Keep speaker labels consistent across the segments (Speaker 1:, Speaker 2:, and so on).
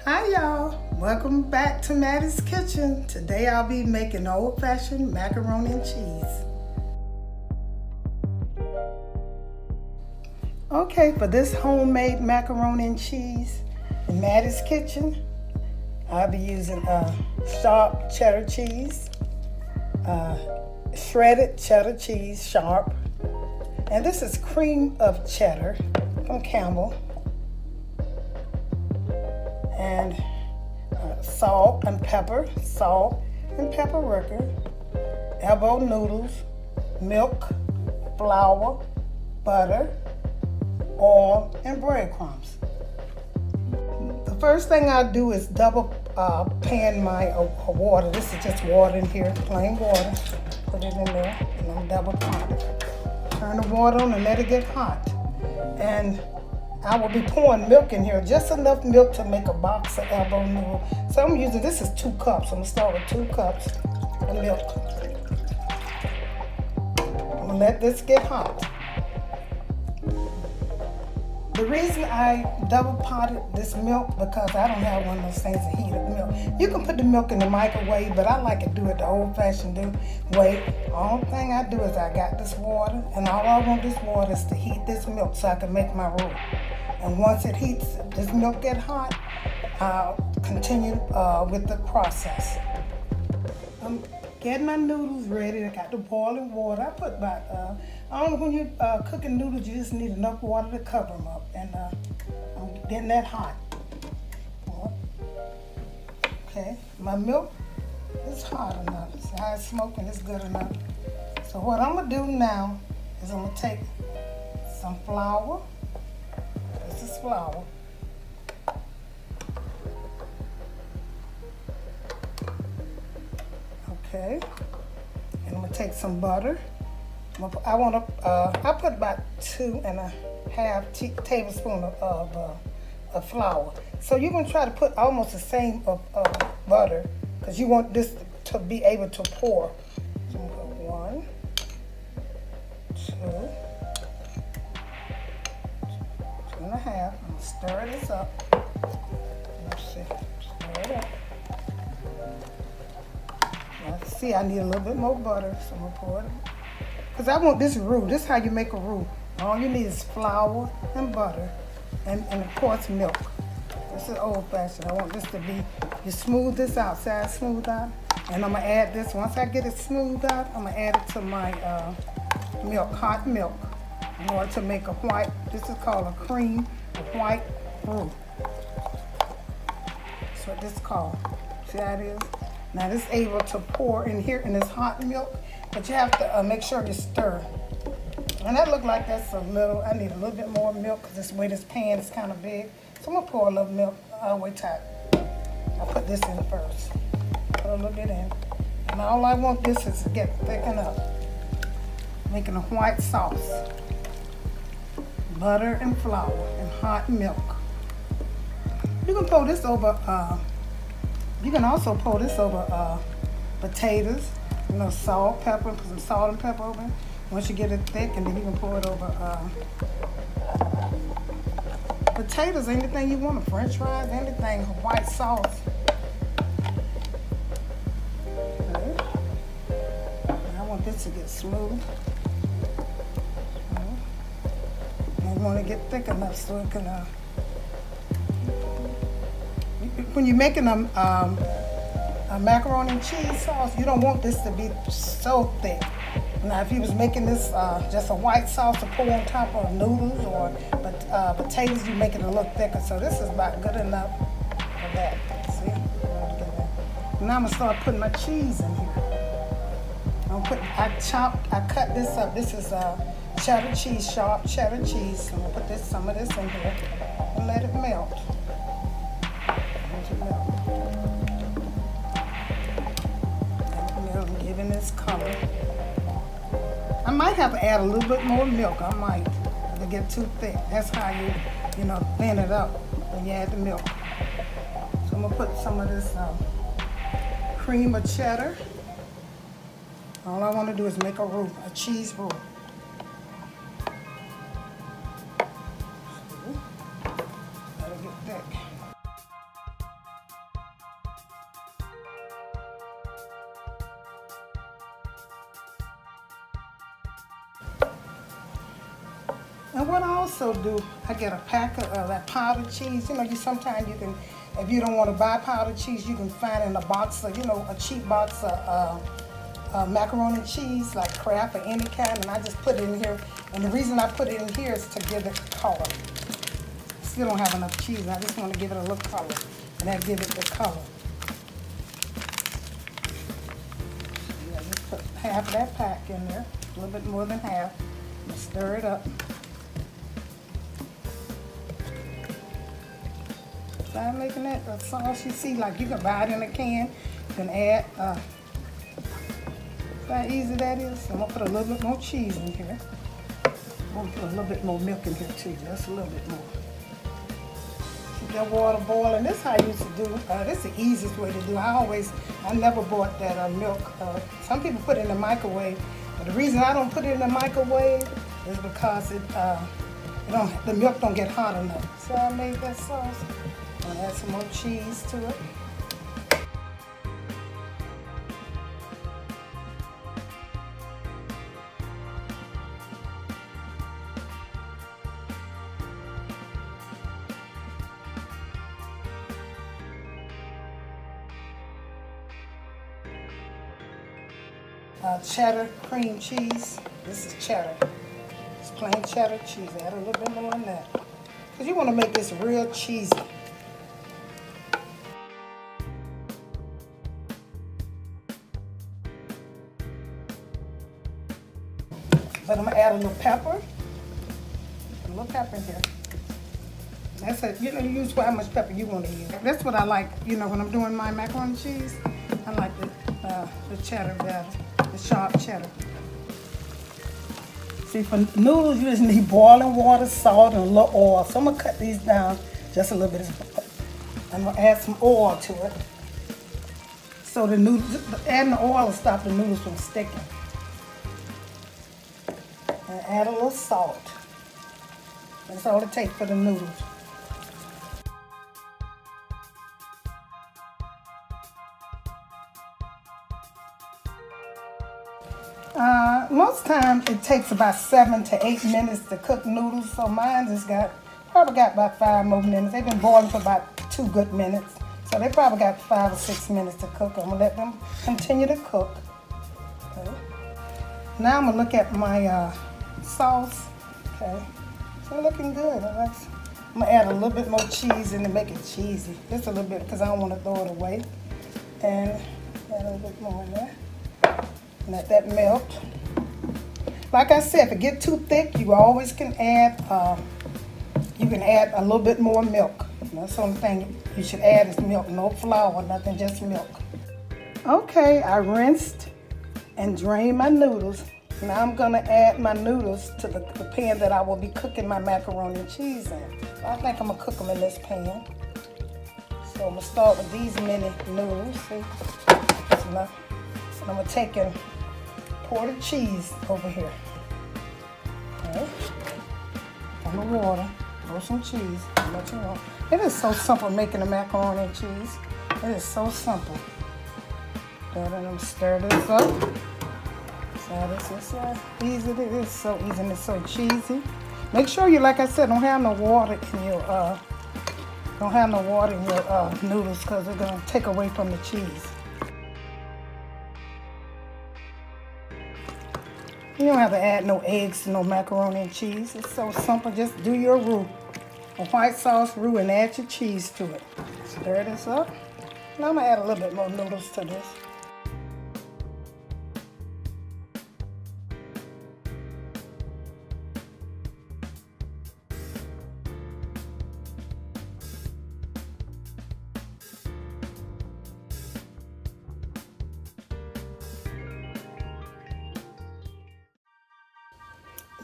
Speaker 1: Hi y'all, welcome back to Mattie's Kitchen. Today I'll be making old-fashioned macaroni and cheese. Okay, for this homemade macaroni and cheese in Mattie's Kitchen, I'll be using sharp cheddar cheese, shredded cheddar cheese, sharp, and this is cream of cheddar from Campbell, and salt and pepper record, elbow noodles, milk, flour, butter, oil, and breadcrumbs. The first thing I do is double pan my water. This is just water in here, plain water. Put it in there, and I'm double pan it. Turn the water on and let it get hot. And I will be pouring milk in here, just enough milk to make a box of elbow noodle. So I'm using, this is 2 cups. I'm gonna start with 2 cups of milk. I'm gonna let this get hot. The reason I double potted this milk, because I don't have one of those things that heat up milk. You can put the milk in the microwave, but I like to do it the old-fashioned way. The only thing I do is I got this water, and all I want this water is to heat this milk so I can make my roux. And once it heats, this milk get hot, I'll continue with the process. I'm getting my noodles ready. I got the boiling water. I put about, when you're cooking noodles, you just need enough water to cover them up. And I'm getting that hot. Okay, my milk is hot enough. See how it's smoking, it's good enough. So what I'm gonna do now is I'm gonna take some flour. This is flour. Okay, and I'm gonna take some butter. I put about 2.5 tablespoons of flour. So you're gonna try to put almost the same of butter, because you want this to be able to pour. So I'm gonna put 1, 2, 2.5. I'm gonna stir this up. Let's see, stir it up. Now, see, I need a little bit more butter, so I'm gonna pour it. Because I want this roux. This is how you make a roux. All you need is flour and butter, and of course milk. This is old fashioned. I want this to be, you smooth this out, see how it's smooth out? And I'm gonna add this, once I get it smoothed out, I'm gonna add it to my milk, hot milk, in order to make a white, this is called a cream, a white roux. That's what this is called. See how it is? Now this is able to pour in here in this hot milk, but you have to make sure you stir. And that look like that's a little, I need a little bit more milk because this way this pan is kind of big. So I'm gonna pour a little milk, wait till I put this in first. Put a little bit in. And all I want this is to get thickened up. Making a white sauce. Butter and flour and hot milk. You can pour this over, you can also pour this over potatoes. You know, salt, pepper, put some salt and pepper over it. Once you get it thick, and then you can pour it over potatoes, anything you want, French fries, anything, white sauce. Okay. I want this to get smooth. Okay. And you want to get thick enough so it can, when you're making a macaroni and cheese sauce, you don't want this to be so thick. Now, if you was making this just a white sauce to pour on top of noodles or potatoes, you make it a little thicker. So this is about good enough for that. See? Now I'm gonna start putting my cheese in here. I cut this up. This is cheddar cheese, sharp cheddar cheese. So I'm gonna put some of this in here and let it melt. Let it melt. Giving this color. I might have to add a little bit more milk. I might, if it get too thick. That's how you thin it up when you add the milk. So I'm gonna put some of this cream of cheddar. All I want to do is make a roux, a cheese roux. Let it get thick. And what I also do, I get a pack of that powdered cheese. You know, sometimes you can, if you don't want to buy powdered cheese, you can find in a box of, a cheap box of macaroni cheese, like Kraft or any kind, and I just put it in here. And the reason I put it in here is to give it color. Still don't have enough cheese. I just want to give it a little color, and that give it the color. Yeah, just put half of that pack in there, a little bit more than half, and stir it up. So I'm making that sauce. You see, like you can buy it in a can. You can add. See how easy that is. I'm gonna put a little bit more cheese in here. I'm gonna put a little bit more milk in here too, just a little bit more. Keep that water boiling. This is how I used to do. This is the easiest way to do. I never bought that milk. Some people put it in the microwave, but the reason I don't put it in the microwave is because the milk don't get hot enough. So I made that sauce. I'm gonna add some more cheese to it. Cheddar cream cheese. This is cheddar. It's plain cheddar cheese. Add a little bit more in that. Because you want to make this real cheesy. But I'm going to add a little pepper. A little pepper in here. That's it. You use how much pepper you want to use. That's what I like, when I'm doing my macaroni cheese. I like the cheddar better. The sharp cheddar. See, for noodles, you just need boiling water, salt, and a little oil. So I'm going to cut these down just a little bit. I'm going to add some oil to it. So the noodles, adding the oil will stop the noodles from sticking. And add a little salt. That's all it takes for the noodles. Most times it takes about 7 to 8 minutes to cook noodles, so mine just probably got about 5 more minutes. They've been boiling for about 2 good minutes, so they probably got 5 or 6 minutes to cook. I'm gonna let them continue to cook. Okay. Now I'm gonna look at my sauce. Okay, so looking good. I'm gonna add a little bit more cheese in to make it cheesy, just a little bit because I don't want to throw it away, and add a little bit more in there. Let that melt. Like I said, if it gets too thick, you always can add. You can add a little bit more milk. That's the only thing you should add is milk. No flour, nothing, just milk. Okay, I rinsed and drained my noodles. Now I'm gonna add my noodles to the pan that I will be cooking my macaroni and cheese in. So I think I'm gonna cook them in this pan. So I'm gonna start with these mini noodles. See, that's enough. And I'm gonna take and pour the cheese over here. Okay. On the water, pour some cheese. How much you want. It is so simple making a macaroni and cheese. It is so simple. Then I'm gonna stir this up. So this is easy. It is so easy and it's so cheesy. Make sure you, like I said, don't have no water in your noodles because they're gonna take away from the cheese. You don't have to add no eggs to no macaroni and cheese. It's so simple. Just do your roux, a white sauce roux, and add your cheese to it. Stir this up. Now I'm gonna add a little bit more noodles to this.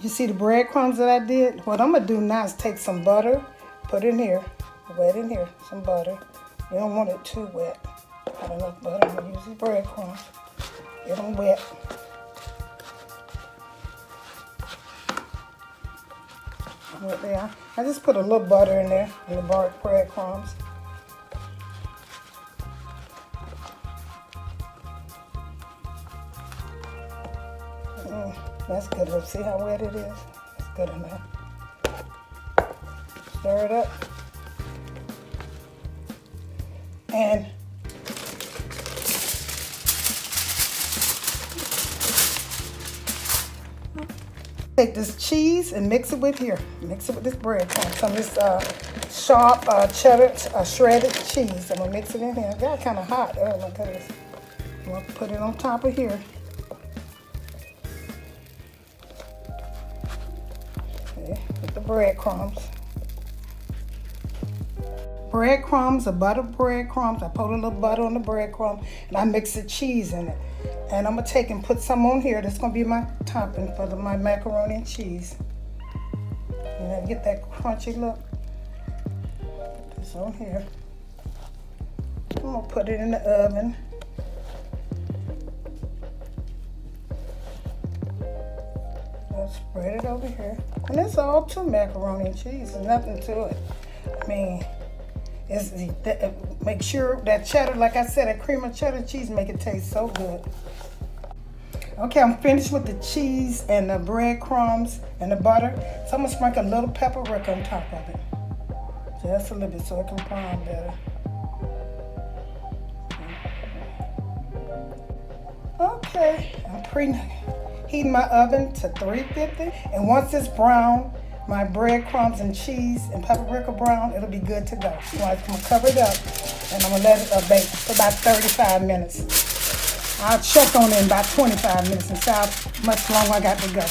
Speaker 1: You see the breadcrumbs that I did? What I'm gonna do now is take some butter, put it in here, wet in here, some butter. You don't want it too wet. Not enough butter. I'm gonna use the breadcrumbs. Get them wet. Right there. I just put a little butter in there, and the breadcrumbs. That's good enough. See how wet it is? That's good enough. Stir it up. And take this cheese and mix it with here. Mix it with this breadcrumb. Some of this sharp cheddar shredded cheese. I'm gonna mix it in here. It got kind of hot. Oh my goodness. I'm gonna put it on top of here. Okay, with the breadcrumbs. Breadcrumbs or butter breadcrumbs. I put a little butter on the breadcrumb and I mix the cheese in it. And I'm gonna take and put some on here. That's gonna be my topping for my macaroni and cheese. And I get that crunchy look. Put this on here. I'm gonna put it in the oven. I'll spread it over here. And it's all to macaroni and cheese. There's nothing to it. I mean, make sure that cheddar, like I said, that cream of cheddar cheese make it taste so good. Okay, I'm finished with the cheese and the breadcrumbs and the butter. So I'm gonna sprinkle a little paprika on top of it. Just a little bit so it can brown better. Okay, I'm preheating my oven to 350. And once it's brown, my breadcrumbs and cheese and paprika brown, it'll be good to go. So I'm gonna cover it up and I'm gonna let it bake for about 35 minutes. I'll check on it in about 25 minutes and see how much longer I got to go.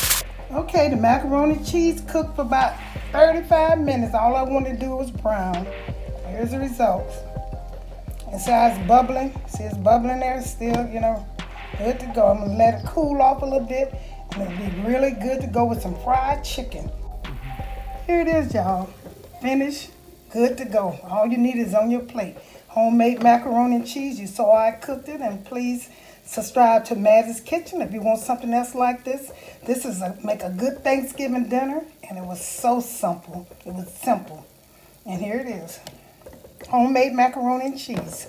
Speaker 1: Okay, the macaroni cheese cooked for about 35 minutes. All I wanted to do was brown. Here's the results. And see how it's bubbling? See it's bubbling there? It's still, you know, good to go. I'm gonna let it cool off a little bit and it'll be really good to go with some fried chicken. Here it is, y'all. Finished, good to go. All you need is on your plate. Homemade macaroni and cheese. You saw I cooked it, and please subscribe to Mattie's Kitchen if you want something else like this. This is make a good Thanksgiving dinner, and it was so simple. It was simple. And here it is. Homemade macaroni and cheese.